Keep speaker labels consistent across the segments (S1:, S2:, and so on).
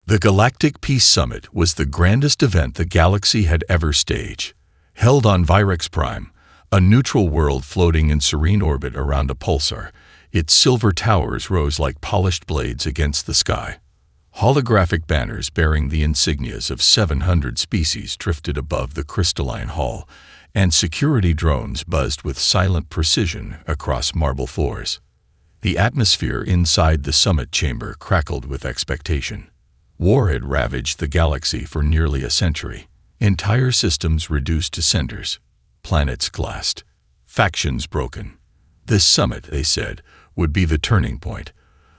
S1: The Galactic Peace Summit was the grandest event the galaxy had ever staged. Held on Virex Prime, a neutral world floating in serene orbit around a pulsar, its silver towers rose like polished blades against the sky. Holographic banners bearing the insignias of 700 species drifted above the crystalline hall, and security drones buzzed with silent precision across marble floors. The atmosphere inside the summit chamber crackled with expectation. War had ravaged the galaxy for nearly a century. Entire systems reduced to cinders, planets glassed, factions broken. This summit, they said, would be the turning point,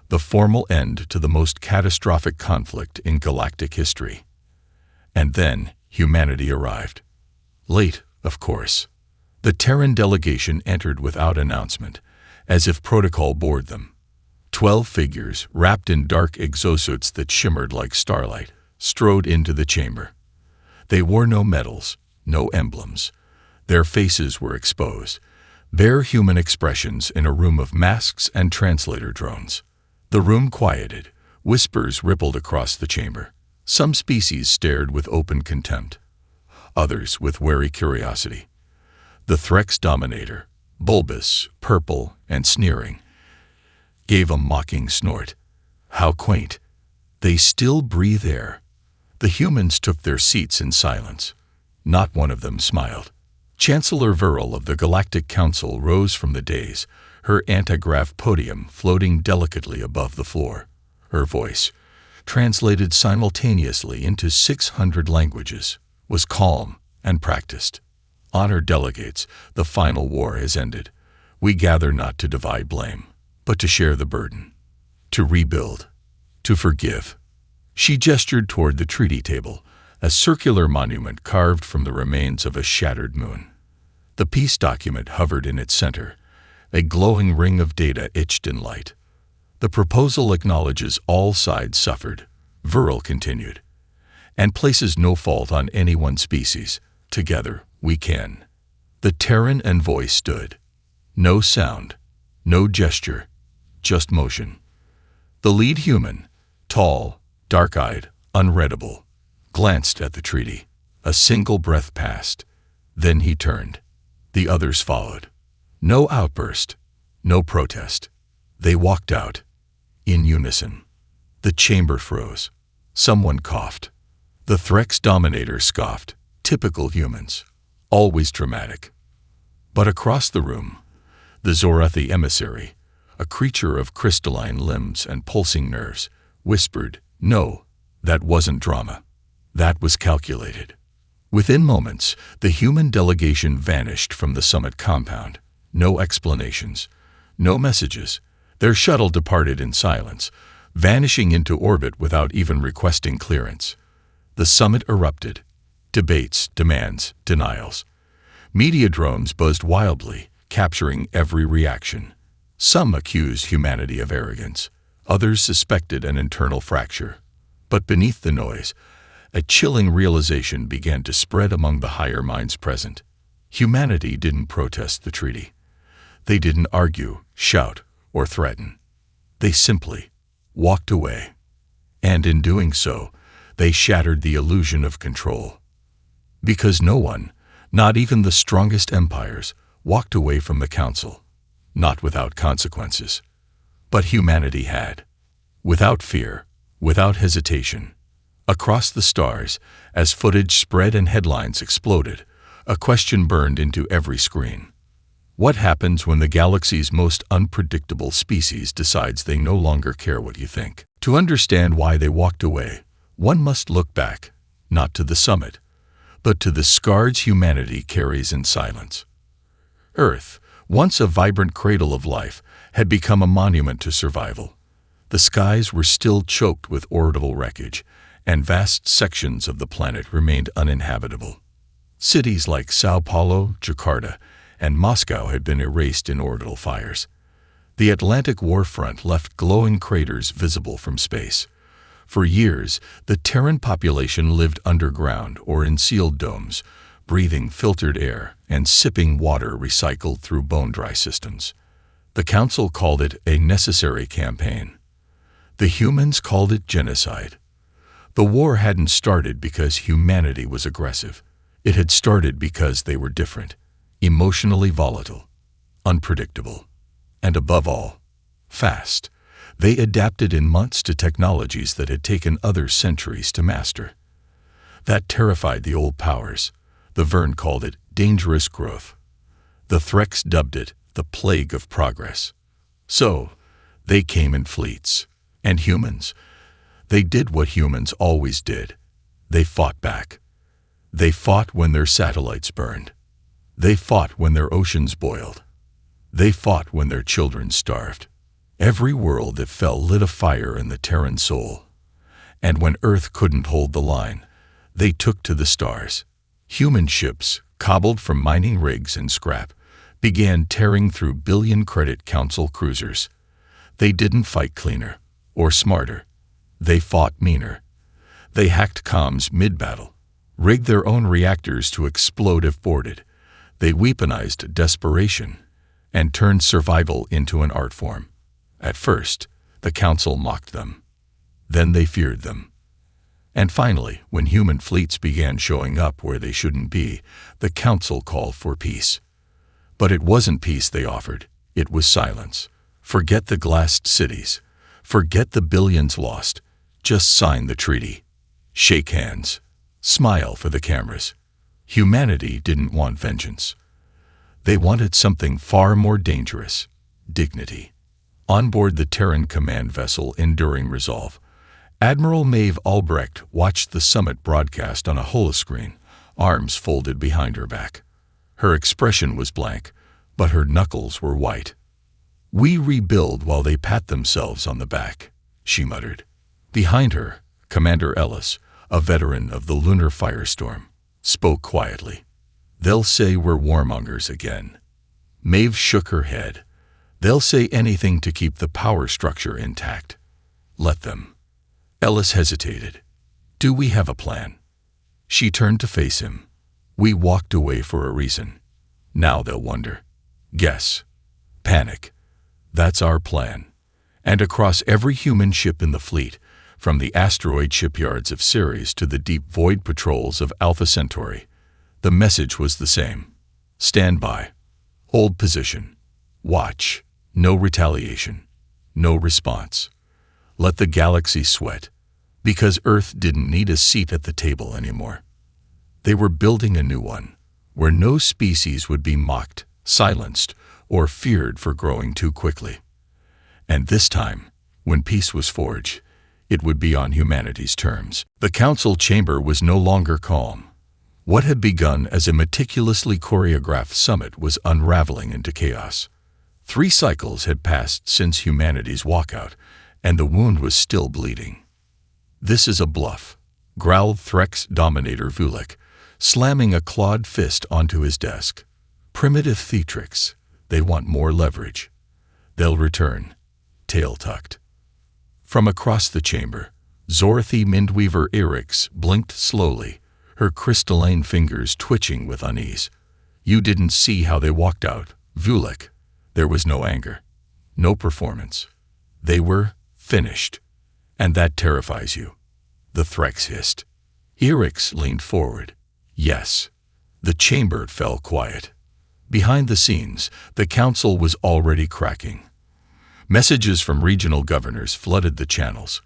S1: the formal end to the most catastrophic conflict in galactic history. And then humanity arrived. Late, of course. The Terran delegation entered without announcement, as if protocol bored them. 12 figures, wrapped in dark exosuits that shimmered like starlight, strode into the chamber. They wore no medals, no emblems. Their faces were exposed, bare human expressions in a room of masks and translator drones. The room quieted, whispers rippled across the chamber. Some species stared with open contempt, others with wary curiosity. The Threx Dominator, bulbous, purple, and sneering, gave a mocking snort. How quaint. They still breathe air. The humans took their seats in silence. Not one of them smiled. Chancellor Viral of the Galactic Council rose from the dais, her antigrav podium floating delicately above the floor. Her voice, translated simultaneously into 600 languages, was calm and practiced. Honor delegates, the final war has ended. We gather not to divide blame, but to share the burden, to rebuild, to forgive. She gestured toward the treaty table, a circular monument carved from the remains of a shattered moon. The peace document hovered in its center, a glowing ring of data etched in light. The proposal acknowledges all sides suffered, Viral continued, and places no fault on any one species. Together, we can. The Terran envoy stood. No sound, no gesture, just motion. The lead human, tall, dark-eyed, unreadable, glanced at the treaty. A single breath passed. Then he turned. The others followed. No outburst, no protest. They walked out, in unison. The chamber froze. Someone coughed. The Threx Dominator scoffed. Typical humans, always dramatic. But across the room, the Zorathi emissary, a creature of crystalline limbs and pulsing nerves, whispered, "No, that wasn't drama. That was calculated." Within moments, the human delegation vanished from the summit compound. No explanations, no messages. Their shuttle departed in silence, vanishing into orbit without even requesting clearance. The summit erupted. Debates, demands, denials. Media drones buzzed wildly, capturing every reaction. Some accused humanity of arrogance. Others suspected an internal fracture. But beneath the noise, a chilling realization began to spread among the higher minds present. Humanity didn't protest the treaty. They didn't argue, shout, or threaten. They simply walked away. And in doing so, they shattered the illusion of control. Because no one, not even the strongest empires, walked away from the council. Not without consequences. But humanity had. Without fear, without hesitation. Across the stars, as footage spread and headlines exploded, a question burned into every screen. What happens when the galaxy's most unpredictable species decides they no longer care what you think? To understand why they walked away, one must look back, not to the summit, but to the scars humanity carries in silence. Earth, once a vibrant cradle of life, had become a monument to survival. The skies were still choked with orbital wreckage, and vast sections of the planet remained uninhabitable. Cities like Sao Paulo, Jakarta, and Moscow had been erased in orbital fires. The Atlantic warfront left glowing craters visible from space. For years, the Terran population lived underground or in sealed domes, breathing filtered air and sipping water recycled through bone-dry systems. The Council called it a necessary campaign. The humans called it genocide. The war hadn't started because humanity was aggressive. It had started because they were different, emotionally volatile, unpredictable, and above all, fast. They adapted in months to technologies that had taken others centuries to master. That terrified the old powers. The Vern called it dangerous growth. The Threx dubbed it the plague of progress. So, they came in fleets. And humans? They did what humans always did. They fought back. They fought when their satellites burned. They fought when their oceans boiled. They fought when their children starved. Every world that fell lit a fire in the Terran soul. And when Earth couldn't hold the line, they took to the stars. Human ships, cobbled from mining rigs and scrap, began tearing through billion-credit Council cruisers. They didn't fight cleaner or smarter. They fought meaner. They hacked comms mid-battle, rigged their own reactors to explode if boarded. They weaponized desperation and turned survival into an art form. At first, the Council mocked them. Then they feared them. And finally, when human fleets began showing up where they shouldn't be, the Council called for peace. But it wasn't peace they offered. It was silence. Forget the glassed cities. Forget the billions lost. Just sign the treaty. Shake hands. Smile for the cameras. Humanity didn't want vengeance. They wanted something far more dangerous: dignity. On board the Terran command vessel Enduring Resolve, Admiral Maeve Albrecht watched the summit broadcast on a holoscreen, arms folded behind her back. Her expression was blank, but her knuckles were white. "We rebuild while they pat themselves on the back," she muttered. Behind her, Commander Ellis, a veteran of the lunar firestorm, spoke quietly. "They'll say we're warmongers again." Maeve shook her head. "They'll say anything to keep the power structure intact. Let them." Ellis hesitated. "Do we have a plan?" She turned to face him. "We walked away for a reason. Now they'll wonder. Guess. Panic. That's our plan." And across every human ship in the fleet, from the asteroid shipyards of Ceres to the deep void patrols of Alpha Centauri, the message was the same. Stand by. Hold position. Watch. No retaliation. No response. Let the galaxy sweat. Because Earth didn't need a seat at the table anymore. They were building a new one, where no species would be mocked, silenced, or feared for growing too quickly. And this time, when peace was forged, it would be on humanity's terms. The Council chamber was no longer calm. What had begun as a meticulously choreographed summit was unraveling into chaos. 3 cycles had passed since humanity's walkout, and the wound was still bleeding. "This is a bluff," growled Threx Dominator Vulik, slamming a clawed fist onto his desk. "Primitive theatrics. They want more leverage. They'll return, tail tucked." From across the chamber, Zorothy Mindweaver Irix blinked slowly, her crystalline fingers twitching with unease. "You didn't see how they walked out, Vulik." There was no anger, no performance. They were finished. "And that terrifies you," the Threx hissed. Irix leaned forward. "Yes." The chamber fell quiet. Behind the scenes, the Council was already cracking. Messages from regional governors flooded the channels.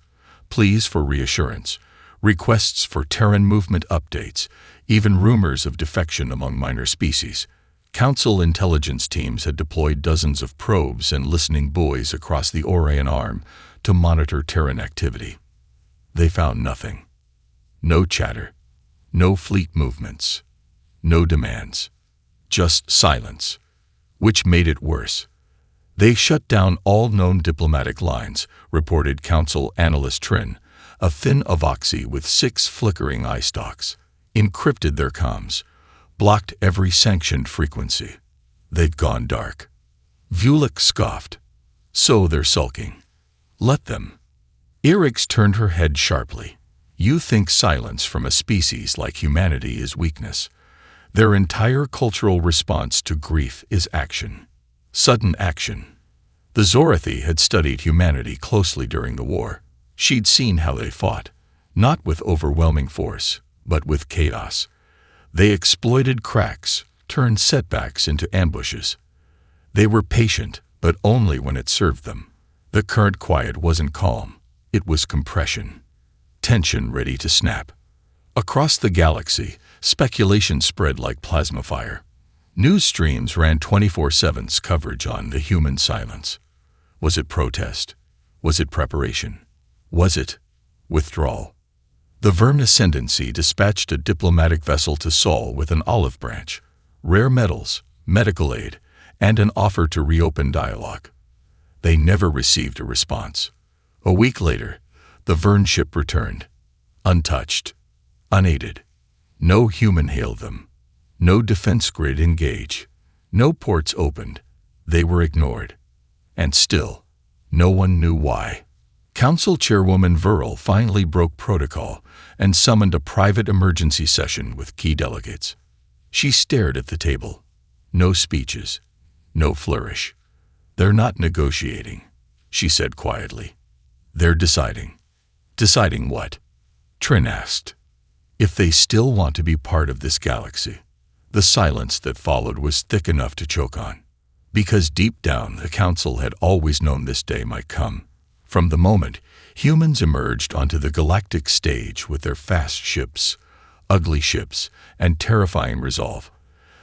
S1: Pleas for reassurance, requests for Terran movement updates, even rumors of defection among minor species. Council intelligence teams had deployed dozens of probes and listening buoys across the Orion Arm to monitor Terran activity. They found nothing. No chatter, no fleet movements, no demands. Just silence, which made it worse. They shut down all known diplomatic lines, reported Council Analyst Trin, a thin Avoxy with 6 flickering eye stalks, encrypted their comms, blocked every sanctioned frequency. They'd gone dark. Vulik scoffed. "So they're sulking. Let them." Irix turned her head sharply. "You think silence from a species like humanity is weakness. Their entire cultural response to grief is action. Sudden action." The Zorothy had studied humanity closely during the war. She'd seen how they fought. Not with overwhelming force, but with chaos. They exploited cracks, turned setbacks into ambushes. They were patient, but only when it served them. The current quiet wasn't calm, it was compression. Tension ready to snap. Across the galaxy, speculation spread like plasma fire. News streams ran 24/7 coverage on the human silence. Was it protest? Was it preparation? Was it withdrawal? The Verne Ascendancy dispatched a diplomatic vessel to Sol with an olive branch, rare metals, medical aid, and an offer to reopen dialogue. They never received a response. A week later, the Verne ship returned, untouched, unaided. No human hailed them. No defense grid engaged. No ports opened. They were ignored. And still, no one knew why. Council Chairwoman Verl finally broke protocol and summoned a private emergency session with key delegates. She stared at the table. No speeches. No flourish. "They're not negotiating," she said quietly. "They're deciding." "Deciding what?" Trin asked. "If they still want to be part of this galaxy." The silence that followed was thick enough to choke on. Because deep down, the Council had always known this day might come. From the moment humans emerged onto the galactic stage with their fast ships, ugly ships, and terrifying resolve,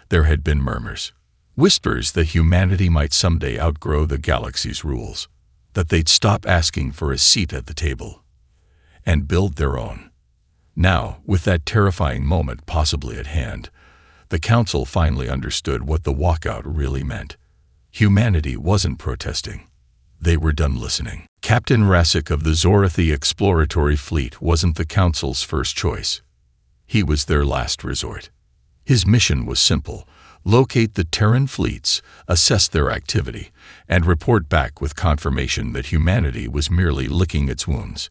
S1: there had been murmurs. Whispers that humanity might someday outgrow the galaxy's rules, that they'd stop asking for a seat at the table, and build their own. Now, with that terrifying moment possibly at hand, the Council finally understood what the walkout really meant. Humanity wasn't protesting. They were done listening. Captain Rassic of the Zorathi Exploratory Fleet wasn't the Council's first choice. He was their last resort. His mission was simple: locate the Terran fleets, assess their activity, and report back with confirmation that humanity was merely licking its wounds.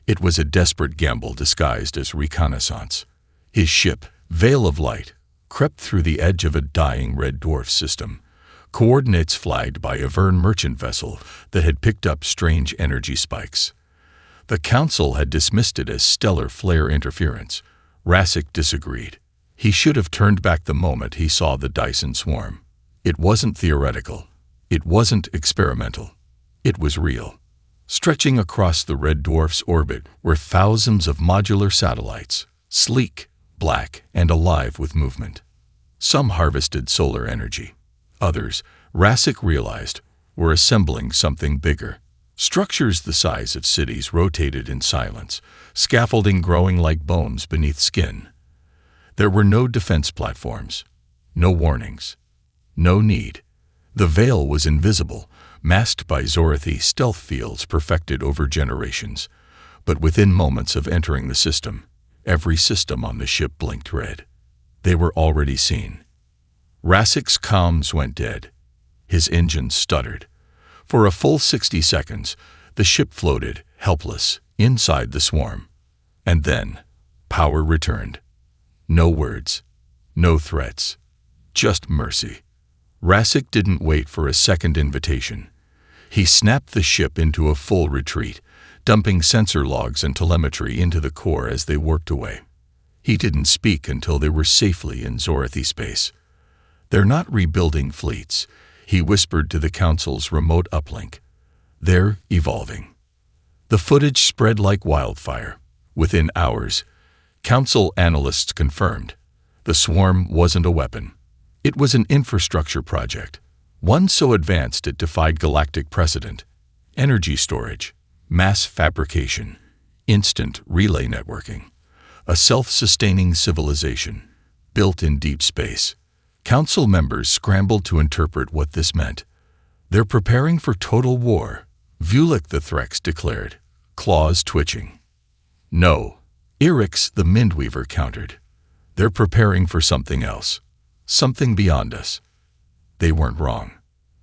S1: It was a desperate gamble disguised as reconnaissance. His ship, Veil of Light, crept through the edge of a dying red dwarf system, coordinates flagged by a Verne merchant vessel that had picked up strange energy spikes. The Council had dismissed it as stellar flare interference. Rassic disagreed. He should have turned back the moment he saw the Dyson swarm. It wasn't theoretical. It wasn't experimental. It was real. Stretching across the red dwarf's orbit were thousands of modular satellites, sleek, black, and alive with movement. Some harvested solar energy. Others, Rassic realized, were assembling something bigger. Structures the size of cities rotated in silence, scaffolding growing like bones beneath skin. There were no defense platforms, no warnings, no need. The veil was invisible, masked by Zorathi stealth fields perfected over generations. But within moments of entering the system, every system on the ship blinked red. They were already seen. Rassic's comms went dead. His engines stuttered. For a full 60 seconds, the ship floated, helpless, inside the swarm. And then, power returned. No words, no threats, just mercy. Rassic didn't wait for a second invitation. He snapped the ship into a full retreat, dumping sensor logs and telemetry into the core as they worked away. He didn't speak until they were safely in Zorathi space. "They're not rebuilding fleets," he whispered to the Council's remote uplink. "They're evolving." The footage spread like wildfire. Within hours, Council analysts confirmed the swarm wasn't a weapon. It was an infrastructure project, one so advanced it defied galactic precedent. Energy storage, mass fabrication, instant relay networking. A self-sustaining civilization, built in deep space. Council members scrambled to interpret what this meant. "They're preparing for total war," Vulik the Threx declared, claws twitching. "No," Irix the Mindweaver countered. "They're preparing for something else, something beyond us." They weren't wrong.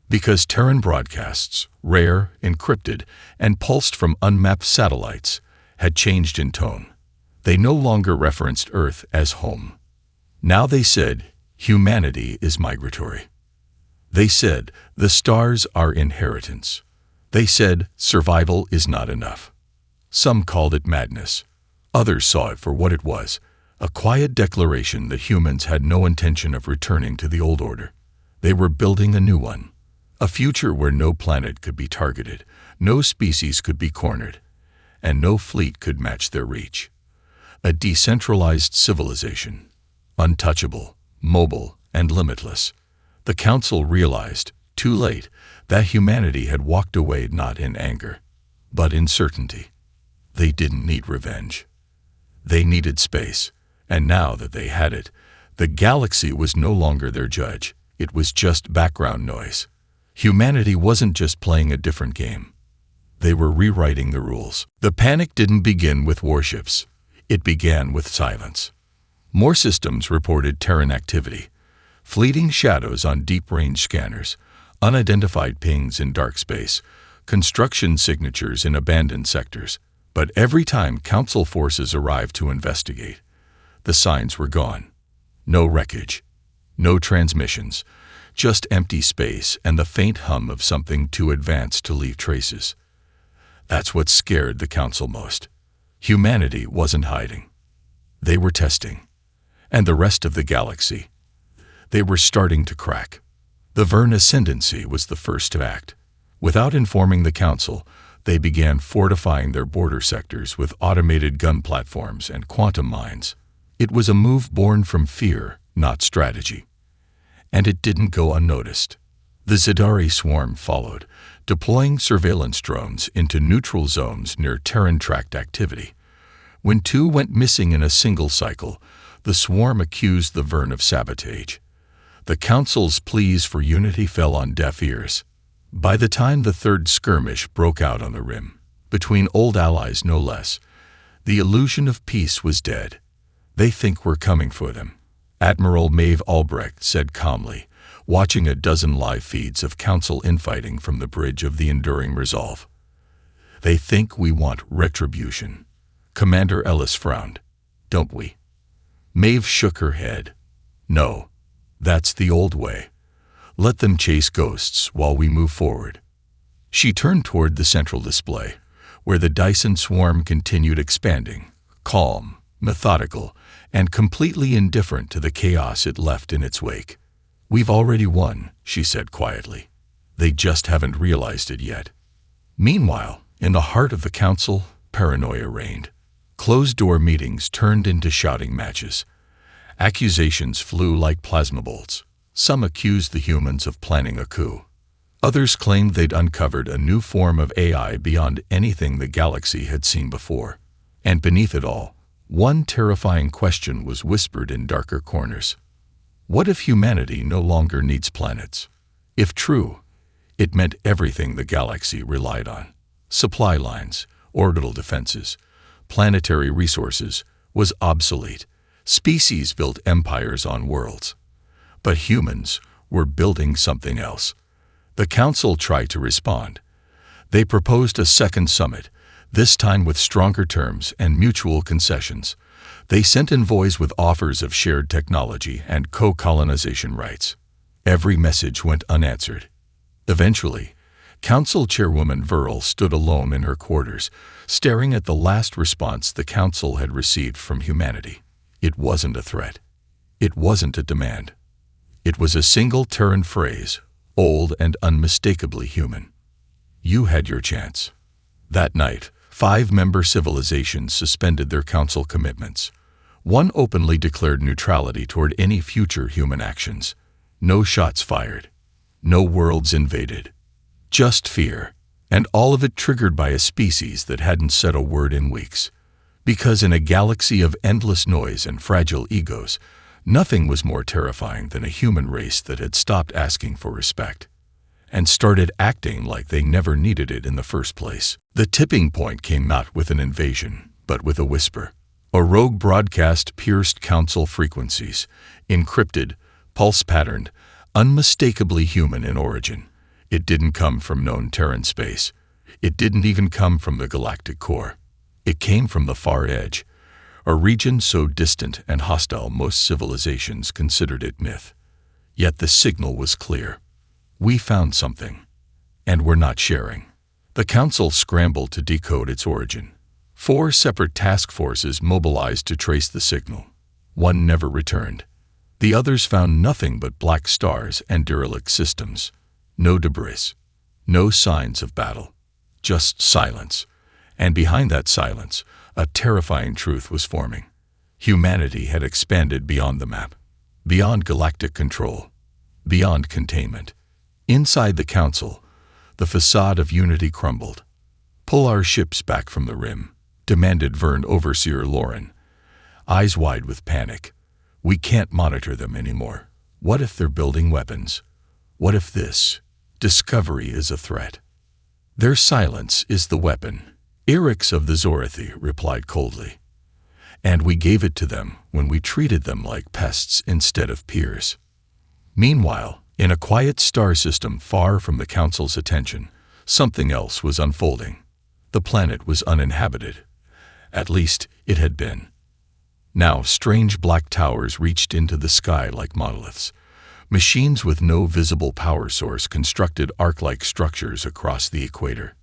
S1: Because Terran broadcasts, rare, encrypted, and pulsed from unmapped satellites, had changed in tone. They no longer referenced Earth as home. Now they said, humanity is migratory. They said, the stars are inheritance. They said, survival is not enough. Some called it madness. Others saw it for what it was, a quiet declaration that humans had no intention of returning to the old order. They were building a new one, a future where no planet could be targeted, no species could be cornered, and no fleet could match their reach. A decentralized civilization, untouchable, mobile, and limitless. The Council realized, too late, that humanity had walked away not in anger, but in certainty. They didn't need revenge. They needed space, and now that they had it, the galaxy was no longer their judge. It was just background noise. Humanity wasn't just playing a different game. They were rewriting the rules. The panic didn't begin with warships. It began with silence. More systems reported Terran activity, fleeting shadows on deep-range scanners, unidentified pings in dark space, construction signatures in abandoned sectors. But every time Council forces arrived to investigate, the signs were gone. No wreckage, no transmissions, just empty space and the faint hum of something too advanced to leave traces. That's what scared the Council most. Humanity wasn't hiding. They were testing. And the rest of the galaxy. They were starting to crack. The Verne Ascendancy was the first to act. Without informing the Council, they began fortifying their border sectors with automated gun platforms and quantum mines. It was a move born from fear, not strategy. And it didn't go unnoticed. The Zidari swarm followed, deploying surveillance drones into neutral zones near Terran-tracked activity. When 2 went missing in a single cycle, the swarm accused the Verne of sabotage. The Council's pleas for unity fell on deaf ears. By the time the third skirmish broke out on the rim, between old allies no less, the illusion of peace was dead. They think we're coming for them, Admiral Maeve Albrecht said calmly, watching a dozen live feeds of Council infighting from the bridge of the Enduring Resolve. They think we want retribution. Commander Ellis frowned. Don't we? Maeve shook her head. No, that's the old way. Let them chase ghosts while we move forward. She turned toward the central display, where the Dyson swarm continued expanding, calm, methodical, and completely indifferent to the chaos it left in its wake. We've already won, she said quietly. They just haven't realized it yet. Meanwhile, in the heart of the Council, paranoia reigned. Closed-door meetings turned into shouting matches. Accusations flew like plasma bolts. Some accused the humans of planning a coup. Others claimed they'd uncovered a new form of AI beyond anything the galaxy had seen before. And beneath it all, one terrifying question was whispered in darker corners. What if humanity no longer needs planets? If true, it meant everything the galaxy relied on. Supply lines, orbital defenses, planetary resources was obsolete. Species built empires on worlds. But humans were building something else. The Council tried to respond. They proposed a second summit, this time with stronger terms and mutual concessions. They sent envoys with offers of shared technology and co-colonization rights. Every message went unanswered. Eventually, Council Chairwoman Verl stood alone in her quarters, staring at the last response the Council had received from humanity. It wasn't a threat. It wasn't a demand. It was a single Terran phrase, old and unmistakably human. You had your chance. That night, 5-member civilizations suspended their Council commitments. One openly declared neutrality toward any future human actions. No shots fired. No worlds invaded. Just fear, and all of it triggered by a species that hadn't said a word in weeks. Because in a galaxy of endless noise and fragile egos, nothing was more terrifying than a human race that had stopped asking for respect and started acting like they never needed it in the first place. The tipping point came not with an invasion, but with a whisper. A rogue broadcast pierced Council frequencies, encrypted, pulse-patterned, unmistakably human in origin. It didn't come from known Terran space. It didn't even come from the galactic core. It came from the far edge, a region so distant and hostile most civilizations considered it myth. Yet the signal was clear. We found something, and we're not sharing. The Council scrambled to decode its origin. 4 separate task forces mobilized to trace the signal. One never returned. The others found nothing but black stars and derelict systems. No debris. No signs of battle. Just silence. And behind that silence, a terrifying truth was forming. Humanity had expanded beyond the map, beyond galactic control, beyond containment. Inside the Council, the facade of unity crumbled. "Pull our ships back from the rim," demanded Vern Overseer Lauren, eyes wide with panic. "We can't monitor them anymore. What if they're building weapons? What if this discovery is a threat?" "Their silence is the weapon," Orcs of the Zorathi replied coldly. "And we gave it to them when we treated them like pests instead of peers." Meanwhile, in a quiet star system far from the Council's attention, something else was unfolding. The planet was uninhabited. At least, it had been. Now, strange black towers reached into the sky like monoliths. Machines with no visible power source constructed arc-like structures across the equator.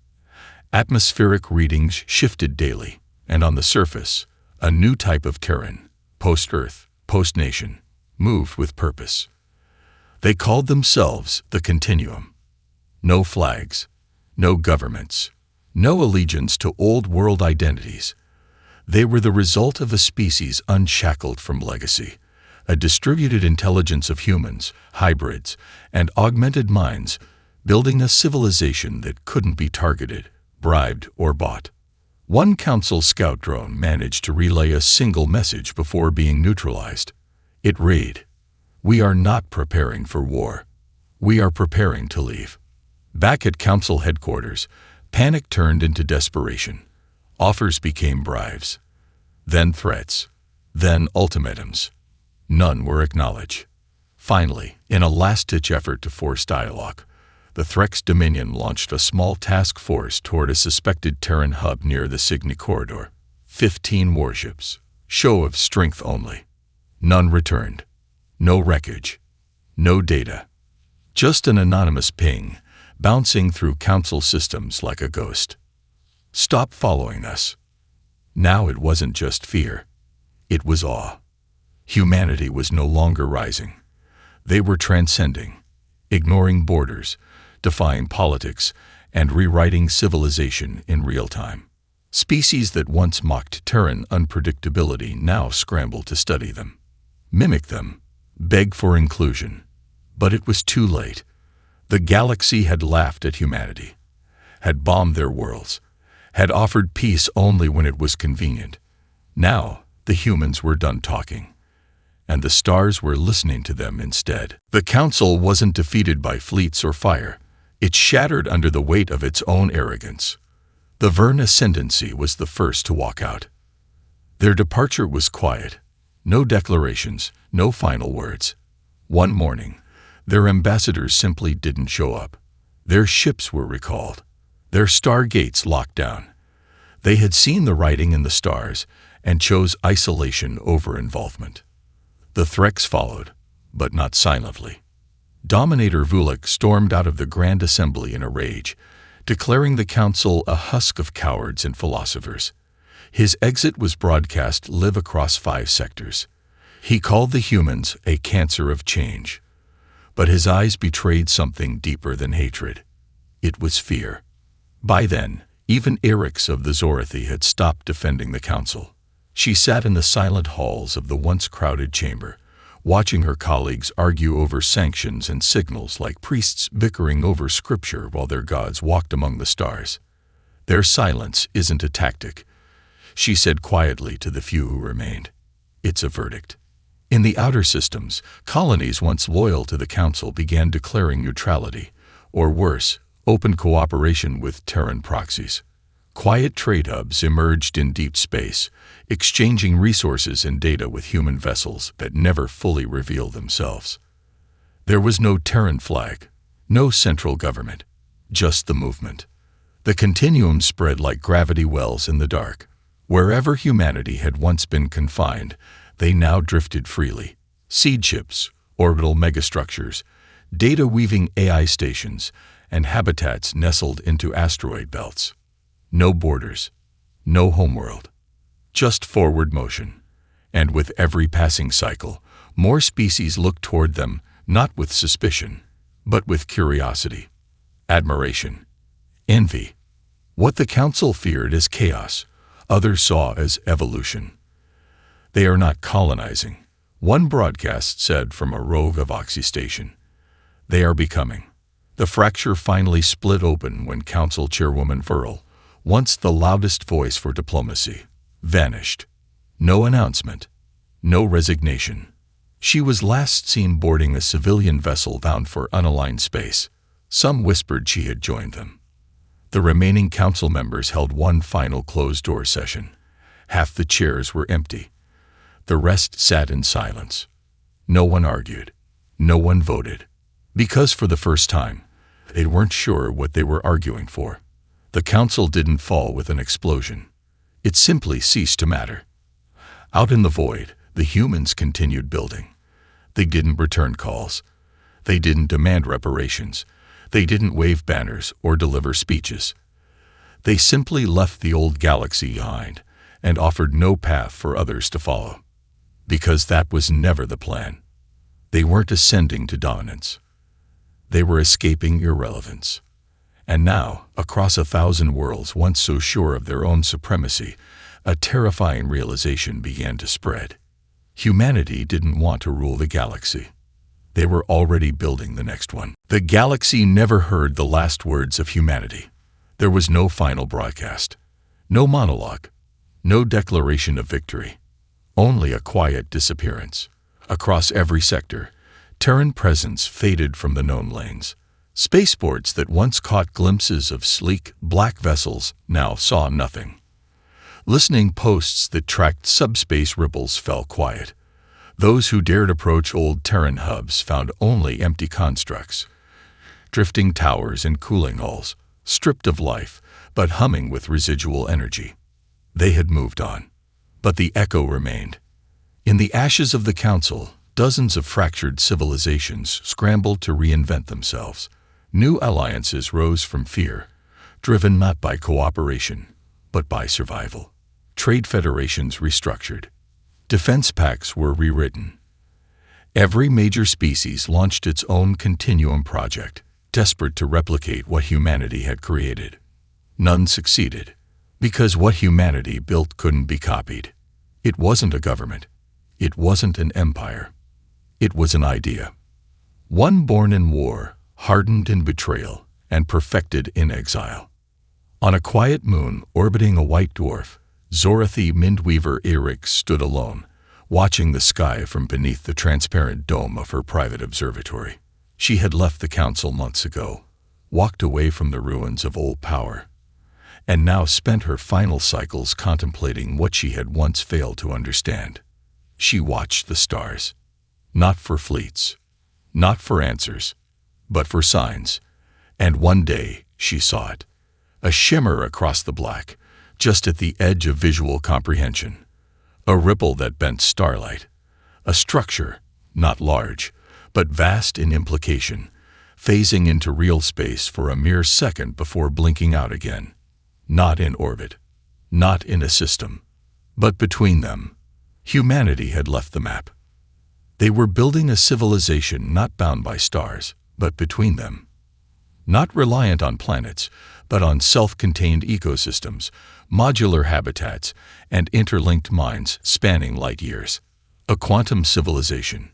S1: Atmospheric readings shifted daily, and on the surface, a new type of Terran, post-Earth, post-nation, moved with purpose. They called themselves the Continuum. No flags, no governments, no allegiance to old-world identities. They were the result of a species unshackled from legacy, a distributed intelligence of humans, hybrids, and augmented minds, building a civilization that couldn't be targeted, bribed, or bought. One Council scout drone managed to relay a single message before being neutralized. It read, "We are not preparing for war. We are preparing to leave." Back at Council headquarters, panic turned into desperation. Offers became bribes. Then threats. Then ultimatums. None were acknowledged. Finally, in a last-ditch effort to force dialogue, the Threx Dominion launched a small task force toward a suspected Terran hub near the Cygni corridor. 15 warships. Show of strength only. None returned. No wreckage. No data. Just an anonymous ping, bouncing through Council systems like a ghost. "Stop following us." Now it wasn't just fear. It was awe. Humanity was no longer rising. They were transcending, ignoring borders, defying politics, and rewriting civilization in real time. Species that once mocked Terran unpredictability now scrambled to study them, mimic them, beg for inclusion. But it was too late. The galaxy had laughed at humanity, had bombed their worlds, had offered peace only when it was convenient. Now, the humans were done talking, and the stars were listening to them instead. The Council wasn't defeated by fleets or fire. It shattered under the weight of its own arrogance. The Vern Ascendancy was the first to walk out. Their departure was quiet. No declarations, no final words. One morning, their ambassadors simply didn't show up. Their ships were recalled. Their stargates locked down. They had seen the writing in the stars and chose isolation over involvement. The Threx followed, but not silently. Dominator Vulek stormed out of the Grand Assembly in a rage, declaring the Council a husk of cowards and philosophers. His exit was broadcast live across 5 sectors. He called the humans a cancer of change. But his eyes betrayed something deeper than hatred. It was fear. By then, even Orcs of the Zorathi had stopped defending the Council. She sat in the silent halls of the once crowded chamber, watching her colleagues argue over sanctions and signals like priests bickering over scripture while their gods walked among the stars. "Their silence isn't a tactic," she said quietly to the few who remained. "It's a verdict." In the outer systems, colonies once loyal to the Council began declaring neutrality, or worse, open cooperation with Terran proxies. Quiet trade hubs emerged in deep space, exchanging resources and data with human vessels that never fully revealed themselves. There was no Terran flag, no central government, just the movement. The continuum spread like gravity wells in the dark. Wherever humanity had once been confined, they now drifted freely. Seed ships, orbital megastructures, data-weaving AI stations, and habitats nestled into asteroid belts. No borders, No homeworld. Just forward motion. And with every passing cycle, more species looked toward them, not with suspicion, but with curiosity, admiration, envy. What the Council feared as chaos, others saw as evolution. They are not colonizing, one broadcast said from a rogue Avoxy station. They are becoming. The fracture finally split open when Council Chairwoman Furl, once the loudest voice for diplomacy, vanished. No announcement. No resignation. She was last seen boarding a civilian vessel bound for unaligned space. Some whispered she had joined them. The remaining council members held one final closed-door session. Half the chairs were empty. The rest sat in silence. No one argued. No one voted. Because for the first time, they weren't sure what they were arguing for. The council didn't fall with an explosion. It simply ceased to matter. Out in the void, the humans continued building. They didn't return calls. They didn't demand reparations. They didn't wave banners or deliver speeches. They simply left the old galaxy behind and offered no path for others to follow. Because that was never the plan. They weren't ascending to dominance. They were escaping irrelevance. And now, across 1,000 worlds once so sure of their own supremacy, a terrifying realization began to spread. Humanity didn't want to rule the galaxy. They were already building the next one. The galaxy never heard the last words of humanity. There was no final broadcast, no monologue, no declaration of victory. Only a quiet disappearance. Across every sector, Terran presence faded from the known lanes. Spaceports that once caught glimpses of sleek, black vessels now saw nothing. Listening posts that tracked subspace ripples fell quiet. Those who dared approach old Terran hubs found only empty constructs. Drifting towers and cooling halls, stripped of life, but humming with residual energy. They had moved on. But the echo remained. In the ashes of the Council, dozens of fractured civilizations scrambled to reinvent themselves. New alliances rose from fear, driven not by cooperation, but by survival. Trade federations restructured. Defense pacts were rewritten. Every major species launched its own continuum project, desperate to replicate what humanity had created. None succeeded, because what humanity built couldn't be copied. It wasn't a government. It wasn't an empire. It was an idea. One born in war, hardened in betrayal, and perfected in exile. On a quiet moon orbiting a white dwarf, Zorathy Mindweaver Erix stood alone, watching the sky from beneath the transparent dome of her private observatory. She had left the council months ago, walked away from the ruins of old power, and now spent her final cycles contemplating what she had once failed to understand. She watched the stars, not for fleets, not for answers, but for signs, and one day she saw it, a shimmer across the black, just at the edge of visual comprehension, a ripple that bent starlight, a structure, not large, but vast in implication, phasing into real space for a mere second before blinking out again. Not in orbit, not in a system, but between them. Humanity had left the map. They were building a civilization not bound by stars, but between them. Not reliant on planets, but on self-contained ecosystems, modular habitats, and interlinked minds spanning light years. A quantum civilization,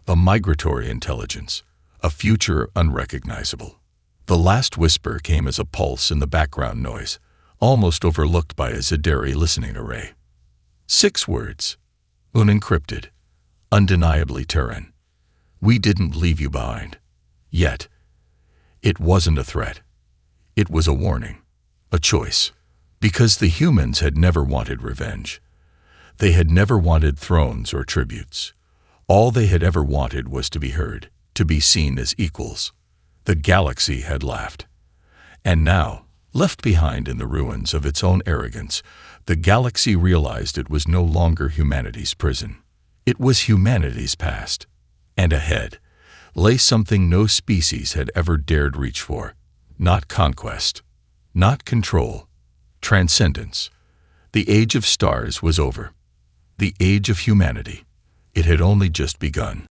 S1: a migratory intelligence, a future unrecognizable. The last whisper came as a pulse in the background noise, almost overlooked by a Zedari listening array. 6 words, unencrypted, undeniably Terran. We didn't leave you behind. Yet, it wasn't a threat. It was a warning, a choice, because the humans had never wanted revenge. They had never wanted thrones or tributes. All they had ever wanted was to be heard, to be seen as equals. The galaxy had laughed. And now, left behind in the ruins of its own arrogance, the galaxy realized it was no longer humanity's prison. It was humanity's past. And ahead lay something no species had ever dared reach for. Not conquest, not control, transcendence. The age of stars was over. The age of humanity. It had only just begun.